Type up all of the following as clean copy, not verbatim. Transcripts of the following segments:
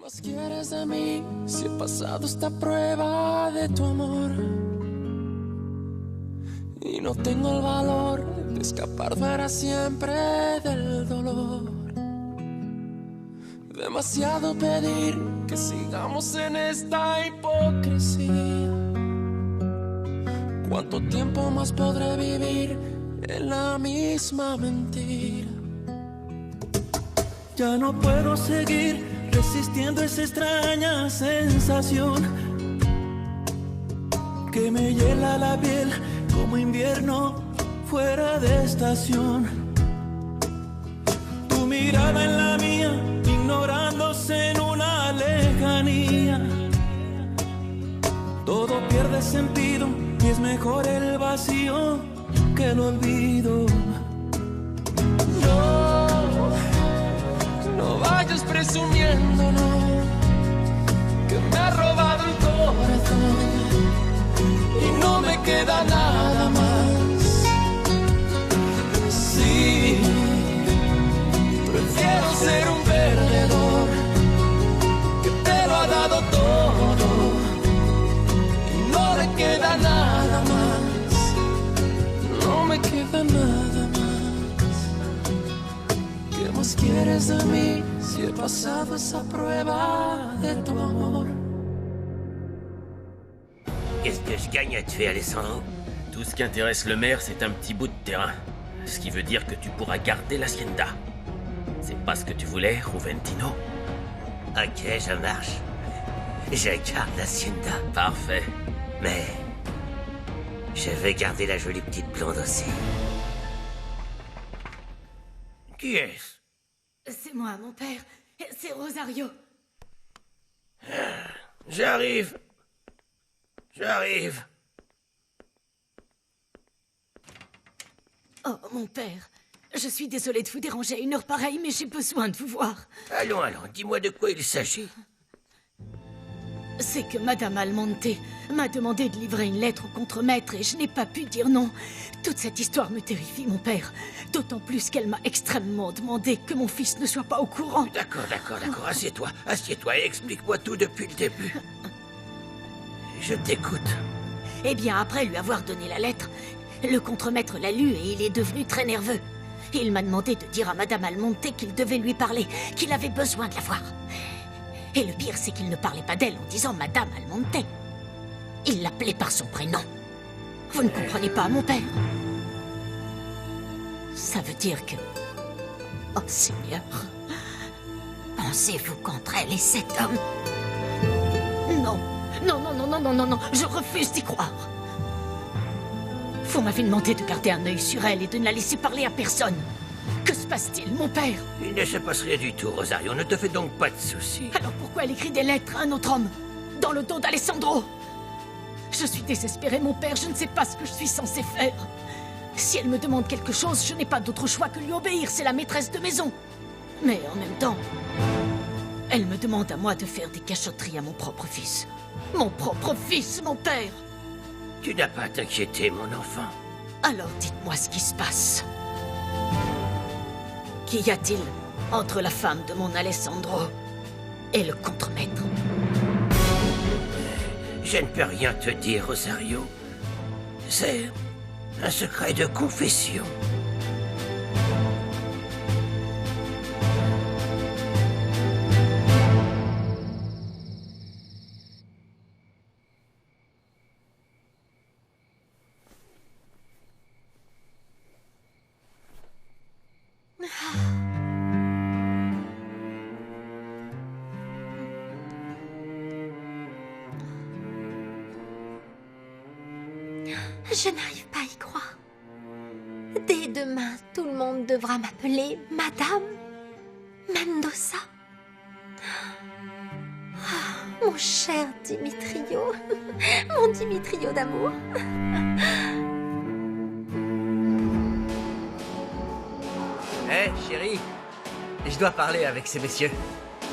más quieres de mí si he pasado esta prueba de tu amor? Y no tengo el valor de escapar para siempre del dolor. Demasiado pedir que sigamos en esta hipocresía. ¿Cuánto tiempo más podré vivir en la misma mentira? Ya no puedo seguir resistiendo esa extraña sensación que me hiela la piel como invierno fuera de estación. Tu mirada en la mía, ignorándose en una lejanía. Todo pierde sentido y es mejor el vacío que el olvido. No vayas presumiendo, no, que me ha robado el corazón y no me queda nada más. Sí, prefiero ser un perdedor que te lo ha dado todo y no le queda nada más. No me queda nada más. ¿Qué más quieres de mí si he pasado esa prueba de tu amor? Qu'est-ce que je gagne à tuer Alessandro? Tout ce qui intéresse le maire, c'est un petit bout de terrain. Ce qui veut dire que tu pourras garder l'hacienda. C'est pas ce que tu voulais, Juventino? Ok, je marche. Je garde l'hacienda. Parfait. Mais je vais garder la jolie petite blonde aussi. Qui est-ce? C'est moi, mon père. C'est Rosario. J'arrive. J'arrive. Oh, mon père. Je suis désolée de vous déranger à une heure pareille, mais j'ai besoin de vous voir. Allons, dis-moi de quoi il s'agit. C'est que Madame Almonte m'a demandé de livrer une lettre au contremaître et je n'ai pas pu dire non. Toute cette histoire me terrifie, mon père. D'autant plus qu'elle m'a extrêmement demandé que mon fils ne soit pas au courant. D'accord. Assieds-toi et explique-moi tout depuis le début. Je t'écoute. Eh bien, après lui avoir donné la lettre, le contremaître l'a lue et il est devenu très nerveux. Il m'a demandé de dire à Madame Almonte qu'il devait lui parler, qu'il avait besoin de la voir. Et le pire, c'est qu'il ne parlait pas d'elle en disant Madame Almonte. Il l'appelait par son prénom. Vous ne comprenez pas, mon père? Ça veut dire que... Oh, Seigneur. Pensez-vous contre elle et cet homme? Non, je refuse d'y croire. Vous m'avez demandé de garder un œil sur elle et de ne la laisser parler à personne. Que se passe-t-il, mon père? Il ne se passe rien du tout, Rosario. Ne te fais donc pas de soucis. Alors pourquoi elle écrit des lettres à un autre homme? Dans le dos d'Alessandro? Je suis désespérée, mon père. Je ne sais pas ce que je suis censée faire. Si elle me demande quelque chose, je n'ai pas d'autre choix que lui obéir. C'est la maîtresse de maison. Mais en même temps, elle me demande à moi de faire des cachotteries à mon propre fils. Mon propre fils, mon père! Tu n'as pas à t'inquiéter, mon enfant. Alors dites-moi ce qui se passe. Qu'y a-t-il entre la femme de mon Alessandro et le contremaître? Je ne peux rien te dire, Rosario. C'est un secret de confession. Je n'arrive pas à y croire. Dès demain, tout le monde devra m'appeler Madame Mendoza. Ah, mon cher Dimitrio, mon Dimitrio d'amour. Hé, chérie, je dois parler avec ces messieurs.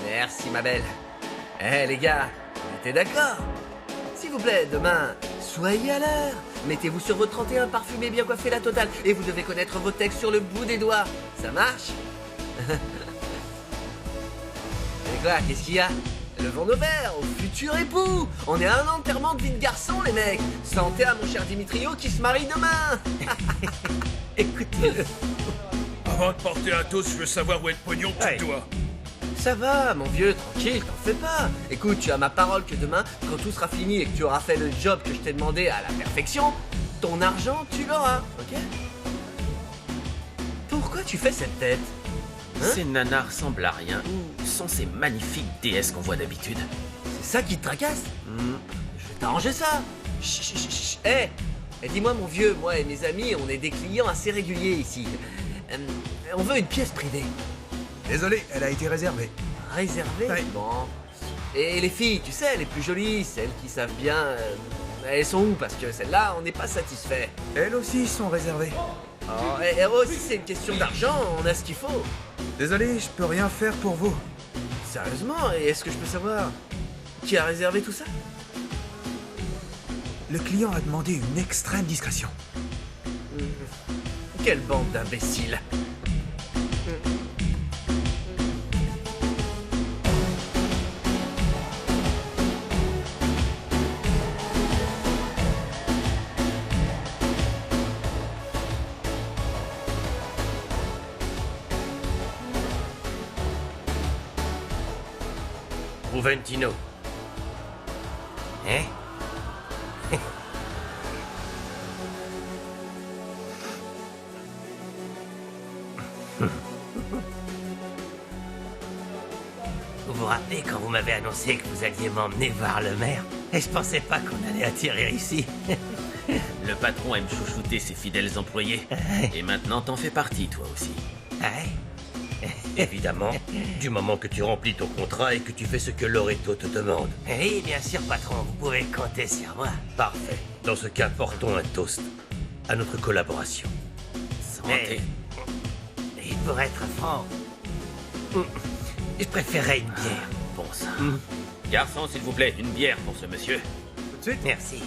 Merci, ma belle. Hé, les gars, on était d'accord? S'il vous plaît, demain, soyez à l'heure. Mettez-vous sur vos 31 parfumés bien coiffés la totale. Et vous devez connaître vos textes sur le bout des doigts. Ça marche? Et quoi, qu'est-ce qu'il y a? Levons nos verres au futur époux. On est à un enterrement de vie de garçon, les mecs. Santé à mon cher Dimitrio qui se marie demain. Écoutez-le. Avant de porter un toast, je veux savoir où est le pognon que Ouais. tu dois. Ça va, mon vieux, tranquille, t'en fais pas. Écoute, tu as ma parole que demain, quand tout sera fini et que tu auras fait le job que je t'ai demandé à la perfection, ton argent, tu l'auras, ok? Pourquoi tu fais cette tête? Hein? Ces nanas ressemblent à rien. Où sont ces magnifiques déesses qu'on voit d'habitude? C'est ça qui te tracasse? Je vais t'arranger ça. Chut, chut, chut, chut. Eh, dis-moi, mon vieux, moi et mes amis, on est des clients assez réguliers ici. On veut une pièce privée. Désolé, elle a été réservée. Réservée? Ouais. Bon. Et les filles, tu sais, les plus jolies, celles qui savent bien... elles sont où? Parce que celles-là, on n'est pas satisfait. Elles aussi sont réservées. Oh, et aussi, c'est une question d'argent, on a ce qu'il faut. Désolé, je peux rien faire pour vous. Sérieusement? Et est-ce que je peux savoir qui a réservé tout ça? Le client a demandé une extrême discrétion. Quelle bande d'imbéciles. Juventino. Hein? Vous vous rappelez quand vous m'avez annoncé que vous alliez m'emmener voir le maire? Et je pensais pas qu'on allait atterrir ici. Le patron aime chouchouter ses fidèles employés. Et maintenant, t'en fais partie, toi aussi. Ouais. Évidemment, du moment que tu remplis ton contrat et que tu fais ce que Loreto te demande. Oui, bien sûr, patron, vous pouvez compter sur moi. Parfait. Dans ce cas, portons un toast à notre collaboration. Santé. Et pour être franc, je préférerais une bière. Bon sang. Garçon, s'il vous plaît, une bière pour ce monsieur. Tout de suite. Merci.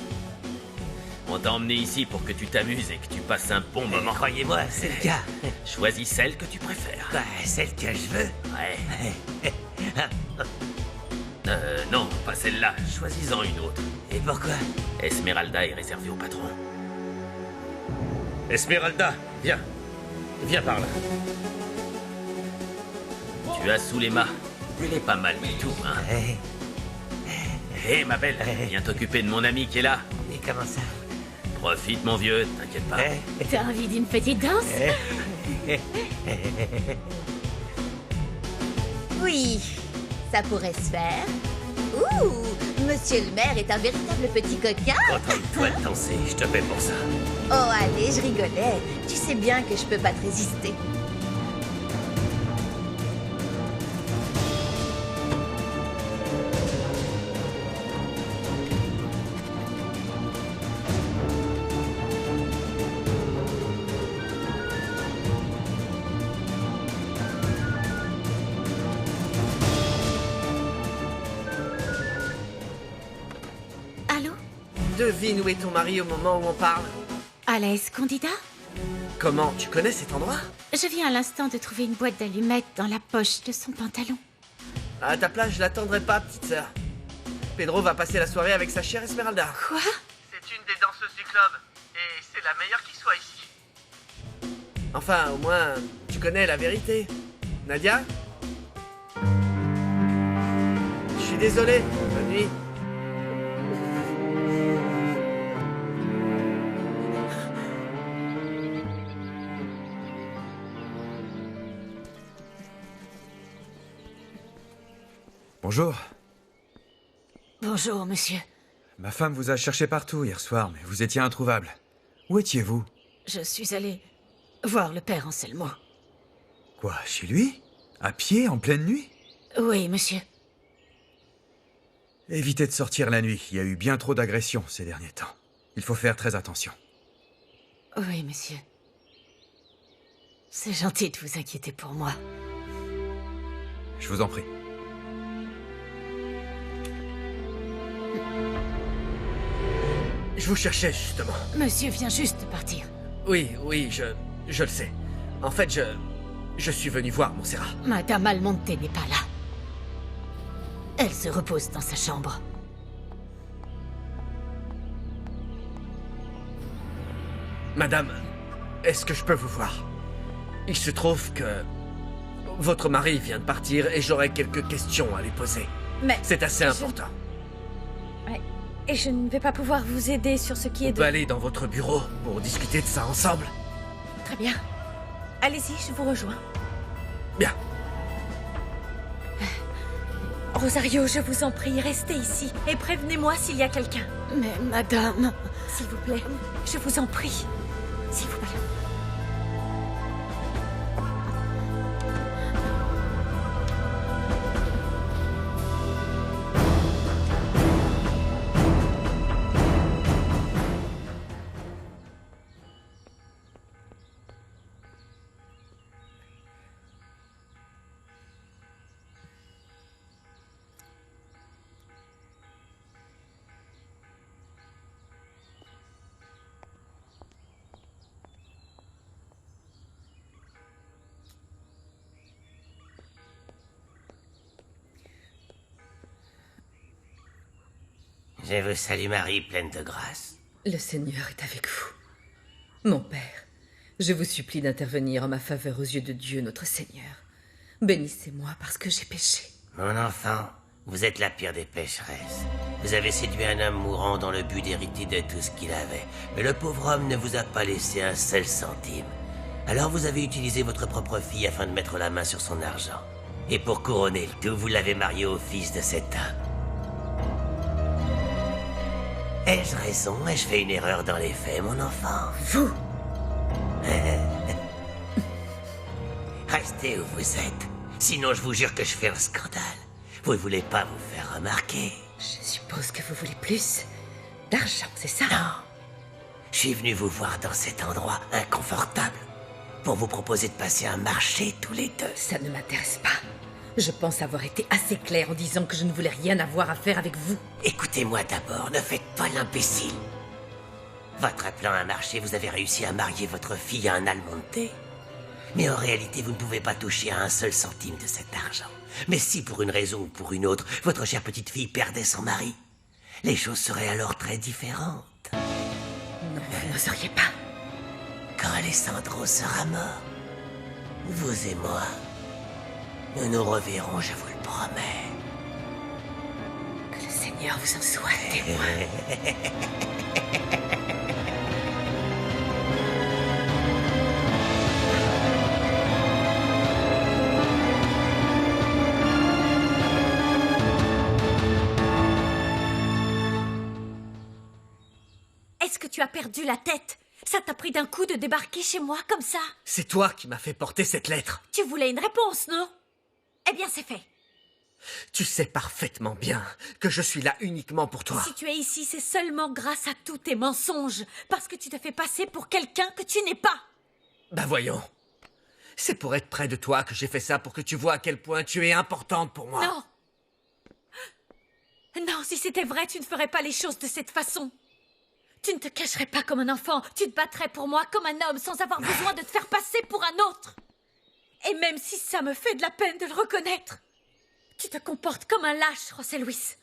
On t'a emmené ici pour que tu t'amuses et que tu passes un bon moment. Croyez-moi, c'est le cas. Choisis celle que tu préfères. Bah, celle que je veux. Ouais. Non, pas celle-là. Choisis-en une autre. Et pourquoi? Esmeralda est réservée au patron. Esmeralda, viens. Viens par là. Tu as sous les mâts. Elle est pas mal du tout, hein. Hé, ma belle, viens t'occuper de mon ami qui est là. Et comment ça? Profite, mon vieux, t'inquiète pas. T'as envie d'une petite danse? Oui, ça pourrait se faire. Ouh, monsieur le maire est un véritable petit coquin. Contente-toi de danser, je te paie pour ça. Oh, allez, je rigolais. Tu sais bien que je peux pas te résister. Allô? Devine où est ton mari au moment où on parle. À la Escondida? Comment? Tu connais cet endroit? Je viens à l'instant de trouver une boîte d'allumettes dans la poche de son pantalon. À ta place, je l'attendrai pas, petite sœur. Pedro va passer la soirée avec sa chère Esmeralda. Quoi? C'est une des danseuses du club. Et c'est la meilleure qui soit ici. Enfin, au moins, tu connais la vérité. Nadia? Je suis désolé. Bonne nuit. Bonjour. Bonjour, monsieur. Ma femme vous a cherché partout hier soir, mais vous étiez introuvable. Où étiez-vous? Je suis allée voir le père Anselmo. Quoi, chez lui? À pied, en pleine nuit? Oui, monsieur. Évitez de sortir la nuit. Il y a eu bien trop d'agressions ces derniers temps. Il faut faire très attention. Oui, monsieur. C'est gentil de vous inquiéter pour moi. Je vous en prie. Je vous cherchais, justement. Monsieur vient juste de partir. Oui, je le sais. En fait, je suis venu voir Montserrat. Madame Almonte n'est pas là. Elle se repose dans sa chambre. Madame, est-ce que je peux vous voir? Il se trouve que... votre mari vient de partir et j'aurais quelques questions à lui poser. Mais... C'est assez important. Ouais. Et je ne vais pas pouvoir vous aider sur ce qui est On peut aller dans votre bureau pour discuter de ça ensemble? Très bien. Allez-y, je vous rejoins. Bien. Rosario, je vous en prie, restez ici et prévenez-moi s'il y a quelqu'un. Mais madame... S'il vous plaît, je vous en prie. S'il vous plaît. Je vous salue Marie, pleine de grâce. Le Seigneur est avec vous. Mon Père, je vous supplie d'intervenir en ma faveur aux yeux de Dieu notre Seigneur. Bénissez-moi parce que j'ai péché. Mon enfant, vous êtes la pire des pécheresses. Vous avez séduit un homme mourant dans le but d'hériter de tout ce qu'il avait. Mais le pauvre homme ne vous a pas laissé un seul centime. Alors vous avez utilisé votre propre fille afin de mettre la main sur son argent. Et pour couronner le tout, vous l'avez mariée au fils de cet homme. Ai-je raison? Ai-je fait une erreur dans les faits, mon enfant? Vous? Restez où vous êtes. Sinon, je vous jure que je fais un scandale. Vous ne voulez pas vous faire remarquer. Je suppose que vous voulez plus d'argent, c'est ça? Non. Je suis venu vous voir dans cet endroit inconfortable pour vous proposer de passer un marché tous les deux. Ça ne m'intéresse pas. Je pense avoir été assez clair en disant que je ne voulais rien avoir à faire avec vous. Écoutez-moi d'abord, ne faites pas l'imbécile. Votre plan a marché, vous avez réussi à marier votre fille à un Almonte. Mais en réalité, vous ne pouvez pas toucher à un seul centime de cet argent. Mais si pour une raison ou pour une autre, votre chère petite fille perdait son mari, les choses seraient alors très différentes. Non, vous n'oseriez pas. Quand Alessandro sera mort, vous et moi, nous nous reverrons, je vous le promets. Que le Seigneur vous en soit témoin. Est-ce que tu as perdu la tête? Ça t'a pris d'un coup de débarquer chez moi comme ça? C'est toi qui m'as fait porter cette lettre. Tu voulais une réponse, non? Eh bien, c'est fait. Tu sais parfaitement bien que je suis là uniquement pour toi. Si tu es ici, c'est seulement grâce à tous tes mensonges, parce que tu te fais passer pour quelqu'un que tu n'es pas. Bah voyons. C'est pour être près de toi que j'ai fait ça, pour que tu vois à quel point tu es importante pour moi. Non. Non, si c'était vrai, tu ne ferais pas les choses de cette façon. Tu ne te cacherais pas comme un enfant, tu te battrais pour moi comme un homme sans avoir besoin de te faire passer pour un autre. Et même si ça me fait de la peine de le reconnaître, tu te comportes comme un lâche, José Luis.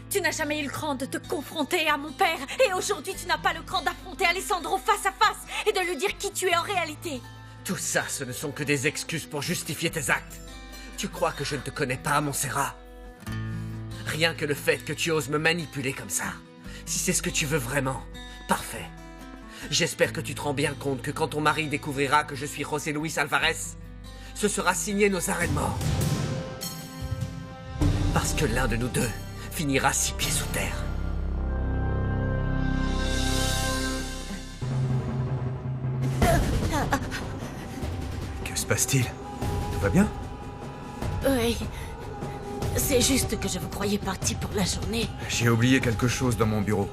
Tu n'as jamais eu le cran de te confronter à mon père, et aujourd'hui tu n'as pas le cran d'affronter Alessandro face à face et de lui dire qui tu es en réalité. Tout ça, ce ne sont que des excuses pour justifier tes actes. Tu crois que je ne te connais pas, Montserrat? Rien que le fait que tu oses me manipuler comme ça. Si c'est ce que tu veux vraiment, parfait. J'espère que tu te rends bien compte que quand ton mari découvrira que je suis José Luis Alvarez, ce sera signé nos arrêts de mort. Parce que l'un de nous deux finira 6 pieds sous terre. Que se passe-t-il? Tout va bien? Oui. C'est juste que je vous croyais parti pour la journée. J'ai oublié quelque chose dans mon bureau.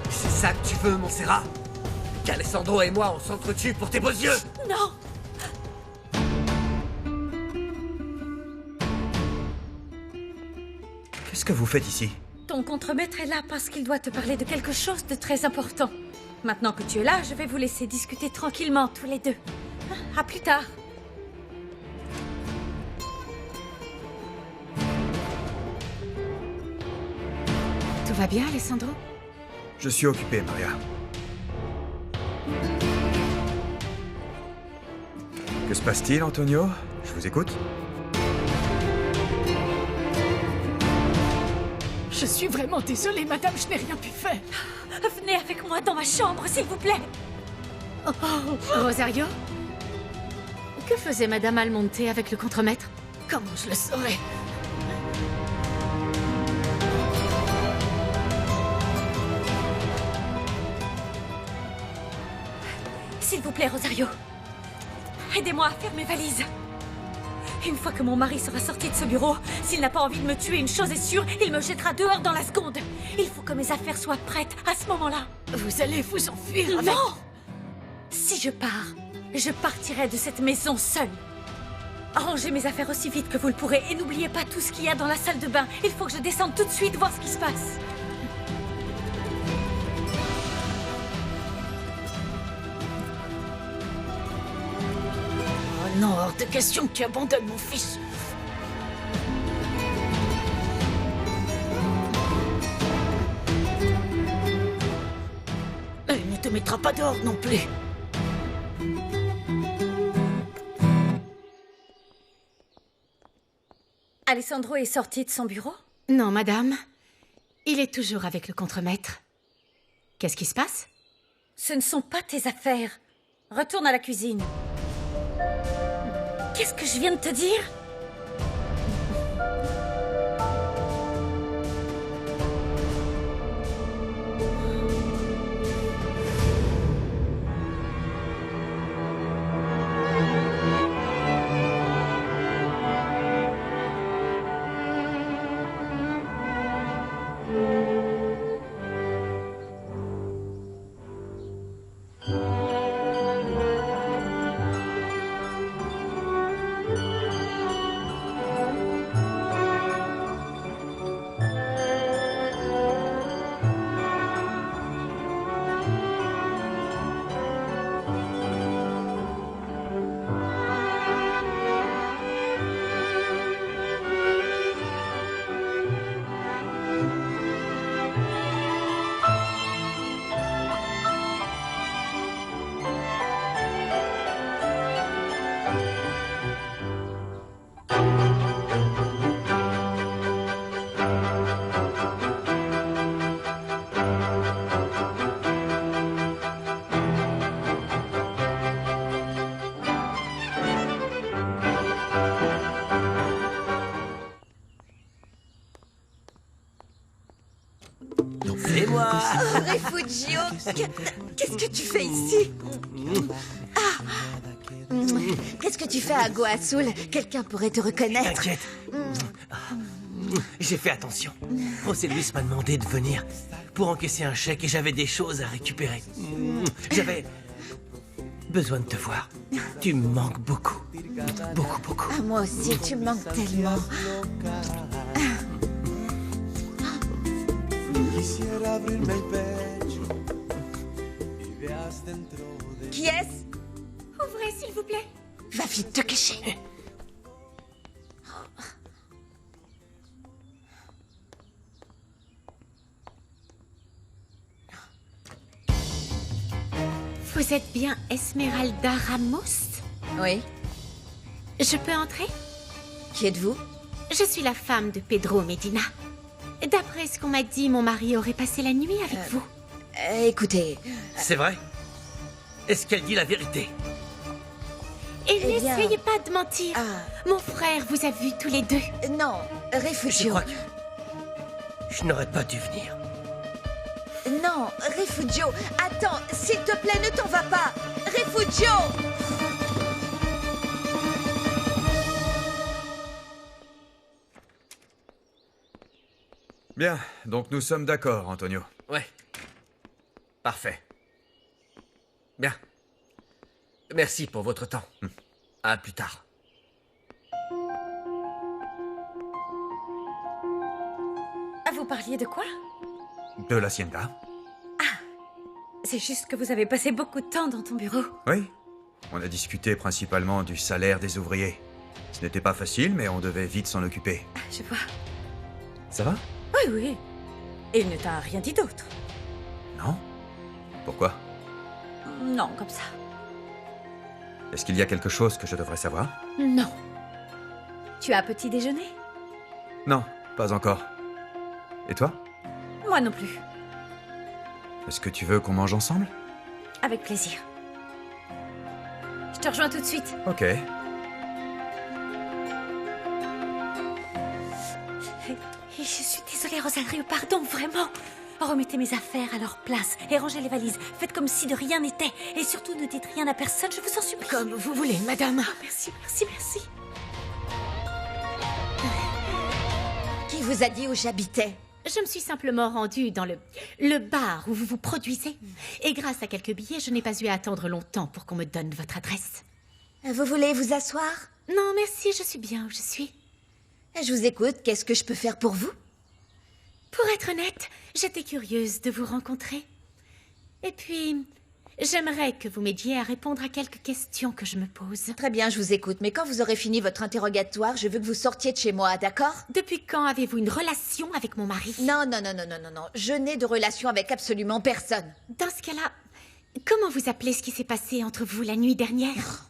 C'est ça que tu veux, Montserrat? Qu'Alessandro et moi, on s'entretue pour tes beaux yeux? Non! Qu'est-ce que vous faites ici? Ton contremaître est là parce qu'il doit te parler de quelque chose de très important. Maintenant que tu es là, je vais vous laisser discuter tranquillement, tous les deux. À plus tard. Tout va bien, Alessandro? Je suis occupé, Maria. Que se passe-t-il, Antonio? Je vous écoute. Je suis vraiment désolée, madame, je n'ai rien pu faire. Venez avec moi dans ma chambre, s'il vous plaît. Rosario? Que faisait madame Almonte avec le contremaître? Comment je le saurais? S'il vous plaît, Rosario. Aidez-moi à faire mes valises. Une fois que mon mari sera sorti de ce bureau, s'il n'a pas envie de me tuer, une chose est sûre, il me jettera dehors dans la seconde. Il faut que mes affaires soient prêtes à ce moment-là. Vous allez vous enfuir avec... Non! Si je pars, je partirai de cette maison seule. Rangez mes affaires aussi vite que vous le pourrez et n'oubliez pas tout ce qu'il y a dans la salle de bain. Il faut que je descende tout de suite voir ce qui se passe. Oh non, hors de question que tu abandonnes mon fils. Elle ne te mettra pas dehors non plus. Alessandro est sorti de son bureau? Non, madame. Il est toujours avec le contremaître. Qu'est-ce qui se passe? Ce ne sont pas tes affaires. Retourne à la cuisine. Qu'est-ce que je viens de te dire? Refugio, qu'est-ce que tu fais ici? Qu'est-ce que tu fais à Goa Azul? Quelqu'un pourrait te reconnaître. T'inquiète. J'ai fait attention. José Luis m'a demandé de venir pour encaisser un chèque et j'avais des choses à récupérer. J'avais besoin de te voir. Tu me manques beaucoup. Beaucoup, beaucoup. Ah, moi aussi, tu me manques tellement. Qui est-ce? Ouvrez, s'il vous plaît. Va vite te cacher. Vous êtes bien Esmeralda Ramos? Oui. Je peux entrer? Qui êtes-vous? Je suis la femme de Pedro Medina. D'après ce qu'on m'a dit, mon mari aurait passé la nuit avec vous. Écoutez... C'est vrai? Est-ce qu'elle dit la vérité? Et n'essayez pas de mentir. Mon frère vous a vus tous les deux. Non, Refugio. Je crois que je n'aurais pas dû venir. Non, Refugio. Attends, s'il te plaît, ne t'en va pas. Refugio! Bien, donc nous sommes d'accord, Antonio. Ouais. Parfait. Bien. Merci pour votre temps. À plus tard. Vous parliez de quoi? De l'hacienda. C'est juste que vous avez passé beaucoup de temps dans ton bureau. Oui. On a discuté principalement du salaire des ouvriers. Ce n'était pas facile, mais on devait vite s'en occuper. Je vois. Ça va? Oui, oui. Et il ne t'a rien dit d'autre? Non? Pourquoi? Non, comme ça. Est-ce qu'il y a quelque chose que je devrais savoir? Non. Tu as petit déjeuner? Non, pas encore. Et toi? Moi non plus. Est-ce que tu veux qu'on mange ensemble? Avec plaisir. Je te rejoins tout de suite. Ok. Et je suis désolée, Rosario, pardon, vraiment. Remettez mes affaires à leur place et rangez les valises. Faites comme si de rien n'était. Et surtout, ne dites rien à personne, je vous en supplie. Comme vous voulez, madame. Oh, merci, merci, merci. Qui vous a dit où j'habitais? Je me suis simplement rendue dans le bar où vous vous produisez. Et grâce à quelques billets, je n'ai pas eu à attendre longtemps pour qu'on me donne votre adresse. Vous voulez vous asseoir? Non, merci, je suis bien où je suis. Je vous écoute, qu'est-ce que je peux faire pour vous? Pour être honnête, j'étais curieuse de vous rencontrer. Et puis, j'aimerais que vous m'aidiez à répondre à quelques questions que je me pose. Très bien, je vous écoute, mais quand vous aurez fini votre interrogatoire, je veux que vous sortiez de chez moi, d'accord? Depuis quand avez-vous une relation avec mon mari? Non, non, non, non, non, non, non. Je n'ai de relation avec absolument personne. Dans ce cas-là, comment vous appelez ce qui s'est passé entre vous la nuit dernière?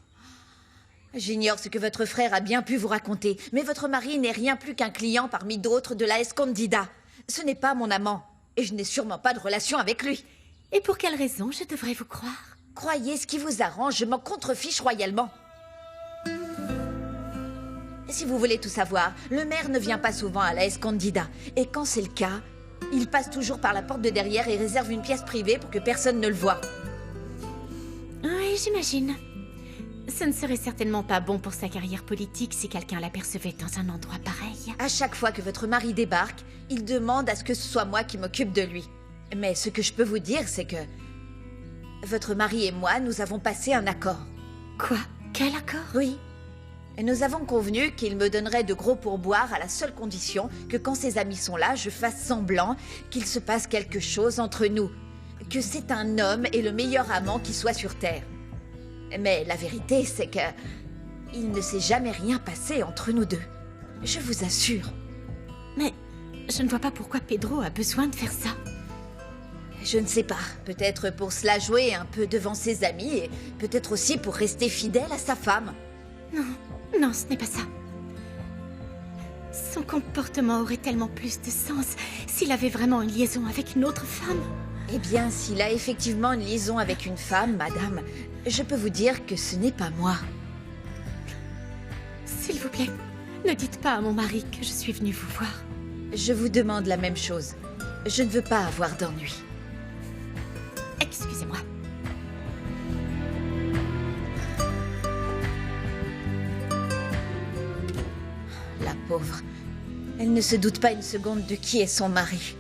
J'ignore ce que votre frère a bien pu vous raconter, mais votre mari n'est rien plus qu'un client parmi d'autres de la Escondida. Ce n'est pas mon amant, et je n'ai sûrement pas de relation avec lui. Et pour quelle raison je devrais vous croire? Croyez ce qui vous arrange, je m'en contrefiche royalement. Si vous voulez tout savoir, le maire ne vient pas souvent à la Escondida, et quand c'est le cas, il passe toujours par la porte de derrière et réserve une pièce privée pour que personne ne le voie. Oui, j'imagine. Ce ne serait certainement pas bon pour sa carrière politique si quelqu'un l'apercevait dans un endroit pareil. À chaque fois que votre mari débarque, il demande à ce que ce soit moi qui m'occupe de lui. Mais ce que je peux vous dire, c'est que... votre mari et moi, nous avons passé un accord. Quoi? Quel accord? Oui. Et nous avons convenu qu'il me donnerait de gros pourboires à la seule condition que quand ses amis sont là, je fasse semblant qu'il se passe quelque chose entre nous. Que c'est un homme et le meilleur amant qui soit sur Terre. Mais la vérité, c'est que... il ne s'est jamais rien passé entre nous deux. Je vous assure. Mais je ne vois pas pourquoi Pedro a besoin de faire ça. Je ne sais pas. Peut-être pour se la jouer un peu devant ses amis et peut-être aussi pour rester fidèle à sa femme. Non, non, ce n'est pas ça. Son comportement aurait tellement plus de sens s'il avait vraiment une liaison avec une autre femme. Eh bien, s'il a effectivement une liaison avec une femme, madame, je peux vous dire que ce n'est pas moi. S'il vous plaît, ne dites pas à mon mari que je suis venue vous voir. Je vous demande la même chose. Je ne veux pas avoir d'ennui. Excusez-moi. La pauvre. Elle ne se doute pas une seconde de qui est son mari.